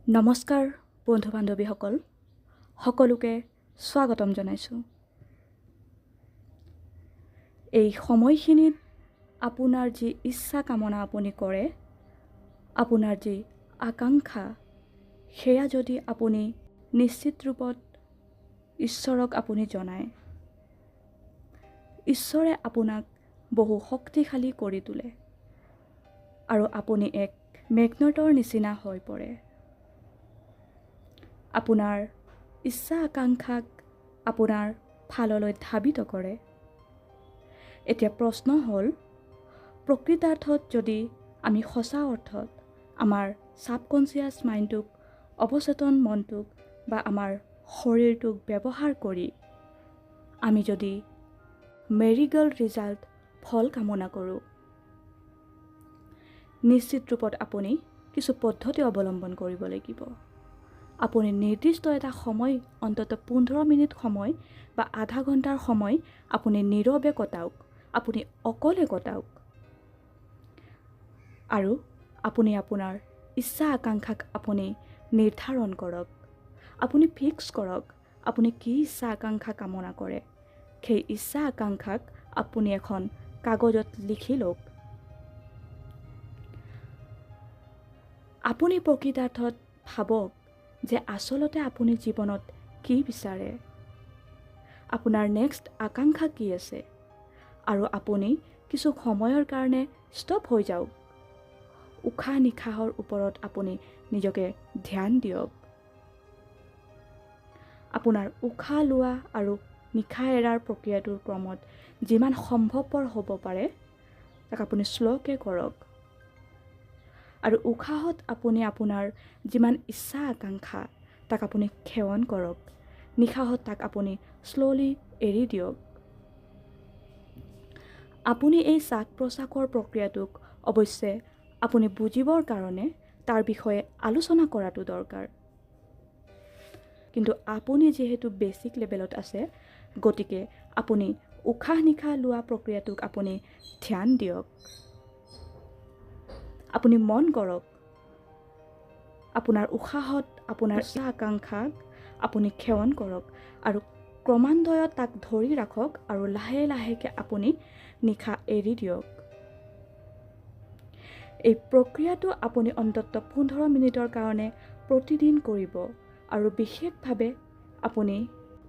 নমস্কাৰ বন্ধু বান্ধৱীসকল, সকলোকে স্বাগতম জনাইছোঁ। এই সময়খিনিত আপোনাৰ যি ইচ্ছা কামনা আপুনি কৰে, আপোনাৰ যি আকাংক্ষা, সেয়া যদি আপুনি নিশ্চিত ৰূপত ঈশ্বৰক আপুনি জনায়, ঈশ্বৰে আপোনাক বহু শক্তিশালী কৰি তোলে আৰু আপুনি এক মেগনেটৰ নিচিনা হৈ পৰে। আপোনাৰ ইচ্ছা আকাংক্ষাক আপোনাৰ ফাললৈ ধাবিত কৰে। এতিয়া প্ৰশ্ন হ'ল, প্ৰকৃতাৰ্থত যদি আমি সঁচা অৰ্থত আমাৰ ছাবকনচিয়াছ মাইণ্ডটোক, অৱচেতন মনটোক বা আমাৰ শৰীৰটোক ব্যৱহাৰ কৰি আমি যদি মেৰিগ'ল্ড ৰিজাল্ট ফল কামনা কৰোঁ, নিশ্চিত ৰূপত আপুনি কিছু পদ্ধতি অৱলম্বন কৰিব লাগিব। আপুনি নিৰ্দিষ্ট এটা সময়, অন্ততঃ 15 মিনিট সময় বা আধা ঘণ্টাৰ সময় আপুনি নীৰৱে কটাওক, আপুনি অকলে কটাওক আৰু আপুনি আপোনাৰ ইচ্ছা আকাংক্ষাক আপুনি নিৰ্ধাৰণ কৰক। আপুনি ফিক্স কৰক আপুনি কি ইচ্ছা আকাংক্ষা কামনা কৰে। সেই ইচ্ছা আকাংক্ষাক আপুনি এখন কাগজত লিখি লওক। আপুনি প্ৰকৃতাৰ্থত ভাবক যে আচলতে আপুনি জীৱনত কি বিচাৰে, আপোনাৰ নেক্সট আকাংক্ষা কি আছে, আৰু আপুনি কিছু সময়ৰ কাৰণে ষ্টপ হৈ যাওক। উশাহ নিশাহৰ ওপৰত আপুনি নিজকে ধ্যান দিয়ক। আপোনাৰ উশাহ লোৱা আৰু নিশাহ এৰাৰ প্ৰক্ৰিয়াটোৰ ক্ৰমত যিমান সম্ভৱপৰ হ'ব পাৰে তাক আপুনি শ্ল'কৈ কৰক। আৰু উশাহত আপুনি আপোনাৰ যিমান ইচ্ছা আকাংক্ষা তাক আপুনি সেৱন কৰক। নিশাহত তাক আপুনি শ্ল'লি এৰি দিয়ক। আপুনি এই শ্বাস প্ৰশ্বাসৰ প্ৰক্ৰিয়াটোক অৱশ্যে আপুনি বুজিবৰ কাৰণে তাৰ বিষয়ে আলোচনা কৰাটো দৰকাৰ। কিন্তু আপুনি যিহেতু বেছিক লেভেলত আছে, গতিকে আপুনি উশাহ নিশাহ লোৱা প্ৰক্ৰিয়াটোক আপুনি ধ্যান দিয়ক। আপুনি মন কৰক আপোনাৰ উশাহত আপোনাৰ ইচ্ছা আকাংক্ষাক আপুনি সেৱন কৰক আৰু ক্ৰমান্বয়ত তাক ধৰি ৰাখক আৰু লাহে লাহেকৈ আপুনি নিশাহ এৰি দিয়ক। এই প্ৰক্ৰিয়াটো আপুনি অন্ততঃ 15 মিনিটৰ কাৰণে প্ৰতিদিন কৰিব আৰু বিশেষভাৱে আপুনি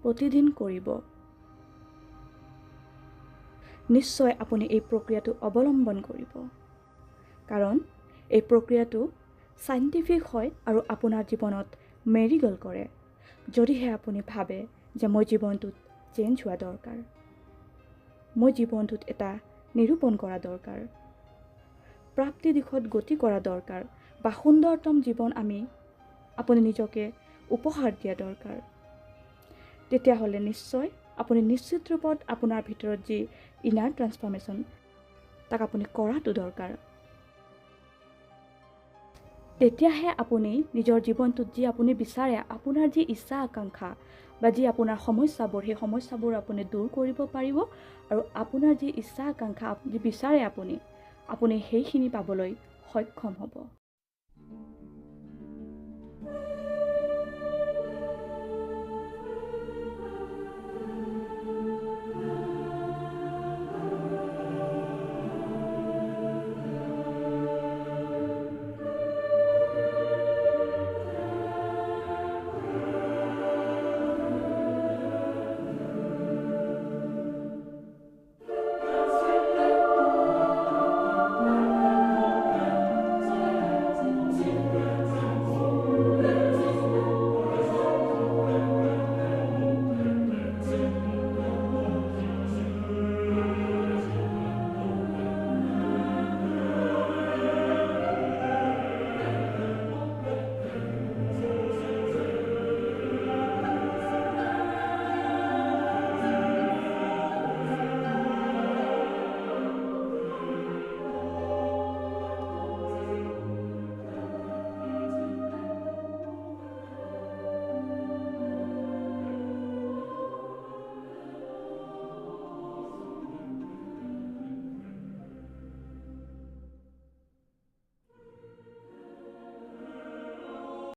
প্ৰতিদিন কৰিব। নিশ্চয় আপুনি এই প্ৰক্ৰিয়াটো অৱলম্বন কৰিব, কাৰণ এই প্ৰক্ৰিয়াটো চাইণ্টিফিক হয় আৰু আপোনাৰ জীৱনত মেৰিগ'ল্ড কৰে। যদিহে আপুনি ভাবে যে মই জীৱনটোত চেঞ্জ হোৱা দৰকাৰ, মই জীৱনটোত এটা নিৰূপণ কৰা দৰকাৰ, প্ৰাপ্তি দিশত গতি কৰা দৰকাৰ বা সুন্দৰতম জীৱন আপুনি নিজকে উপহাৰ দিয়া দৰকাৰ, তেতিয়াহ'লে নিশ্চয় আপুনি নিশ্চিত ৰূপত আপোনাৰ ভিতৰত যি ইনাৰ ট্ৰান্সফৰ্মেশ্যন তাক আপুনি কৰাটো দৰকাৰ। তেতিয়াহে আপুনি নিজৰ জীৱনটোত যি আপুনি বিচাৰে, আপোনাৰ যি ইচ্ছা আকাংক্ষা বা যি আপোনাৰ সমস্যাবোৰ, সেই সমস্যাবোৰ আপুনি দূৰ কৰিব পাৰিব আৰু আপোনাৰ যি ইচ্ছা আকাংক্ষা যি বিচাৰে আপুনি সেইখিনি পাবলৈ সক্ষম হ'ব।